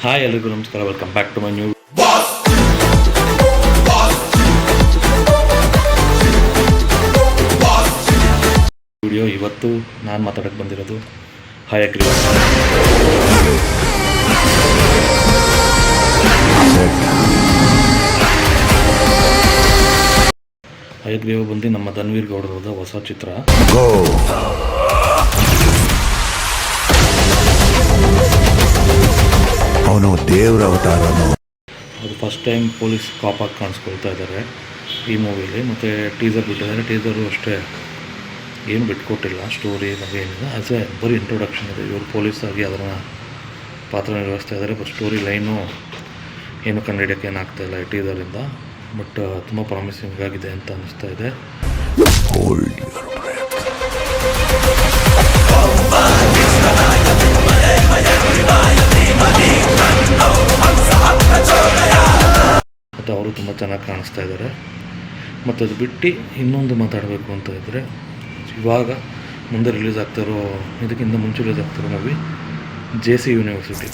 Hi ಎಲ್ರಿಗೂ ನಮಸ್ಕಾರ, welcome back to my new video. ಇವತ್ತು ನಾನು ಮಾತಾಡೋಕ್ಕೆ ಬಂದಿರೋದು ಹಯಗ್ರೀವ. ಹಯಗ್ರೀವ ಬಂದು ನಮ್ಮ ಧನ್ವೀರ್ ಗೌಡರದ ಹೊಸ ಚಿತ್ರ. ಅವನು ದೇವರ ಅವತಾರನು. ಅದು ಫಸ್ಟ್ ಟೈಮ್ ಪೊಲೀಸ್ ಕಾಪಾಗಿ ಕಾಣಿಸ್ಕೊಳ್ತಾ ಇದ್ದಾರೆ ಈ ಮೂವಿಲಿ. ಮತ್ತು ಟೀಸರ್ ಬಿಟ್ಟಿದ್ದಾರೆ. ಟೀಸರು ಅಷ್ಟೇ ಏನು ಬಿಟ್ಕೊಟ್ಟಿಲ್ಲ, ಸ್ಟೋರಿ ಬಗ್ಗೆ ಏನಿಲ್ಲ. ಆ್ಯಸ್ ಎ ಬರೀ ಇಂಟ್ರೊಡಕ್ಷನ್ ಇದೆ. ಇವರು ಪೊಲೀಸಾಗಿ ಅದನ್ನು ಪಾತ್ರ ನಿರ್ವಹಿಸ್ತಾ ಇದ್ದಾರೆ. ಬಟ್ ಸ್ಟೋರಿ ಲೈನು ಏನು ಕಂಡುಹಿಡಿಯೋಕ್ಕೆ ಏನಾಗ್ತಾಯಿಲ್ಲ ಈ ಟೀಸರಿಂದ. ಬಟ್ ತುಂಬ ಪ್ರಾಮಿಸಿಂಗ್ ಆಗಿದೆ ಅಂತ ಅನ್ನಿಸ್ತಾ ಇದೆ. ಮತ್ತು ಅವರು ತುಂಬ ಚೆನ್ನಾಗಿ ಕಾಣಿಸ್ತಾ ಇದ್ದಾರೆ. ಮತ್ತು ಅದು ಬಿಟ್ಟು ಇನ್ನೊಂದು ಮಾತಾಡಬೇಕು ಅಂತ ಇದ್ದರೆ, ಇವಾಗ ಮುಂದೆ ರಿಲೀಸ್ ಆಗ್ತಾರೋ, ಇದಕ್ಕಿಂತ ಮುಂಚೆ ರಿಲೀಸ್ ಆಗ್ತಾರೋ movie JC university.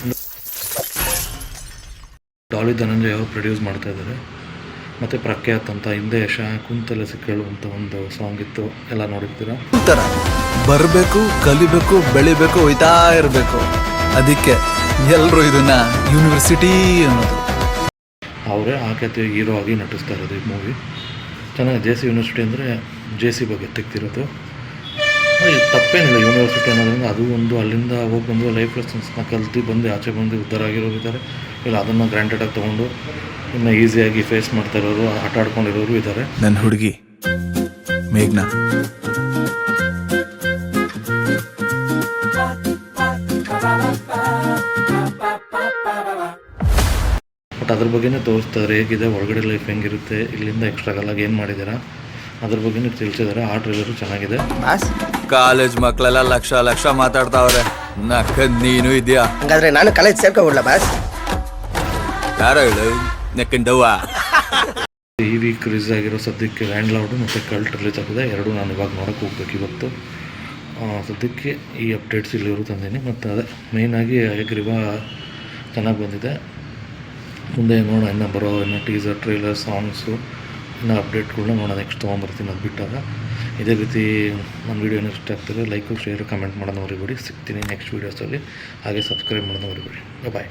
Daali Dhananjaya ಅವರು ಪ್ರೊಡ್ಯೂಸ್ ಮಾಡ್ತಾ ಇದ್ದಾರೆ. ಮತ್ತು ಪ್ರಖ್ಯಾತ್ ಅಂತ ಹಿಂದೆ ಕುಂತಲೆ ಸಿಕ್ಕಳು ಅಂತ ಒಂದು ಸಾಂಗ್ ಇತ್ತು, ಎಲ್ಲ ನೋಡಿರ್ತೀರ. ಬರಬೇಕು, ಕಲಿಬೇಕು, ಬೆಳಿಬೇಕು, ಹೋಯ್ತಾ ಇರಬೇಕು. ಅದಕ್ಕೆ ಎಲ್ಲರೂ ಇದನ್ನ ಯೂನಿವರ್ಸಿಟಿ ಅನ್ನೋದು. ಅವರೇ ಆ ಕತೆ ಹೀರೋ ಆಗಿ ನಟಿಸ್ತಾ ಇರೋದು ಈ ಮೂವಿ. ಚೆನ್ನಾಗಿ JC ಯೂನಿವರ್ಸಿಟಿ ಅಂದರೆ JC ಬಗ್ಗೆ ತೆಗ್ದಿರೋದು. ತಪ್ಪೇನಿಲ್ಲ ಯೂನಿವರ್ಸಿಟಿ ಅನ್ನೋದ್ರಿಂದ. ಅದು ಒಂದು ಅಲ್ಲಿಂದ ಹೋಗಿ ಬಂದು ಲೈಫ್ ಲೆಸನ್ಸ್ನ ಕಲ್ತು ಬಂದು ಆಚೆ ಬಂದು ಉದ್ಧಾರ ಆಗಿರೋರು ಇದ್ದಾರೆ. ಇಲ್ಲ ಅದನ್ನು ಗ್ರಾಂಟೆಡಾಗಿ ತೊಗೊಂಡು ಇನ್ನು ಈಸಿಯಾಗಿ ಫೇಸ್ ಮಾಡ್ತಾ ಇರೋರು, ಆಟ ಆಡ್ಕೊಂಡಿರೋರು ಇದ್ದಾರೆ. ನನ್ನ ಹುಡುಗಿ ಮೇಘ್ನಾ. ಬಟ್ ಅದ್ರ ಬಗ್ಗೆನೇ ತೋರಿಸ್ತಾರೆ, ಹೇಗಿದೆ ಒಳಗಡೆ ಲೈಫ್ ಹೆಂಗಿರುತ್ತೆ, ಇಲ್ಲಿಂದ ಎಕ್ಸ್ಟ್ರಾಗಲಾಗಿ ಏನು ಮಾಡಿದ್ದೀರಾ ಅದ್ರ ಬಗ್ಗೆನೇ ತಿಳಿಸಿದ್ದಾರೆ. ಆ ಟ್ರೇಲರು ಚೆನ್ನಾಗಿದೆ. ಕಾಲೇಜ್ ಮಕ್ಕಳೆಲ್ಲ ಲಕ್ಷ ಲಕ್ಷ ಮಾತಾಡ್ತಾವ್ರೆ. ನಕ್ಕದ್ ನೀನು ಇದೆಯಾ? ಹಂಗಾದ್ರೆ ನಾನು ಕಾಲೇಜ್ ಸೇರ್ಕೊಬಿಡ್ಲ ಬಾಸ್? ಯಾರೋ ಹೇಳು ನೆಕ್ಕಂಡವ್ವ. ಈ ವೀಕ್ ರಿಲೀಸ್ ಆಗಿರೋ ಸದ್ಯಕ್ಕೆ ಲ್ಯಾಂಡ್ ಲಾರ್ಡು ಮತ್ತು ಕಲ್ಟ್ ರಿಲೀಸ್ ಆಗಿದೆ. ಎರಡು ನಾನು ಇವಾಗ ನೋಡೋಕ್ಕೆ ಹೋಗ್ಬೇಕು ಇವತ್ತು. ಸದ್ಯಕ್ಕೆ ಈ ಅಪ್ಡೇಟ್ಸ್ ಇಲ್ಲಿವರು ತಂದೀನಿ. ಮತ್ತು ಅದೇ ಮೇಯ್ನಾಗಿ ಹಯಗ್ರೀವ ಚೆನ್ನಾಗಿ ಬಂದಿದೆ. ಮುಂದೆ ನೋಡೋಣ, ಇನ್ನು ಬರೋ ಇನ್ನು ಟೀಸರ್, ಟ್ರೇಲರ್, ಸಾಂಗ್ಸು, ಇನ್ನು ಅಪ್ಡೇಟ್ಗಳನ್ನ ನೋಡೋಣ. ನೆಕ್ಸ್ಟ್ ತೊಗೊಂಬರ್ತೀನಿ ಅದು ಬಿಟ್ಟಾಗ. ಇದೇ ರೀತಿ ನನ್ನ ವೀಡಿಯೋ ಇಷ್ಟ ಆಗ್ತದೆ ಲೈಕು, ಶೇರು, ಕಮೆಂಟ್ ಮಾಡೋದು ಮರಿಬೇಡಿ. ಸಿಗ್ತೀನಿ ನೆಕ್ಸ್ಟ್ ವೀಡಿಯೋಸಲ್ಲಿ. ಹಾಗೆ ಸಬ್ಸ್ಕ್ರೈಬ್ ಮಾಡೋದು ಮರಿಬೇಡಿ. ಬಾಯ್.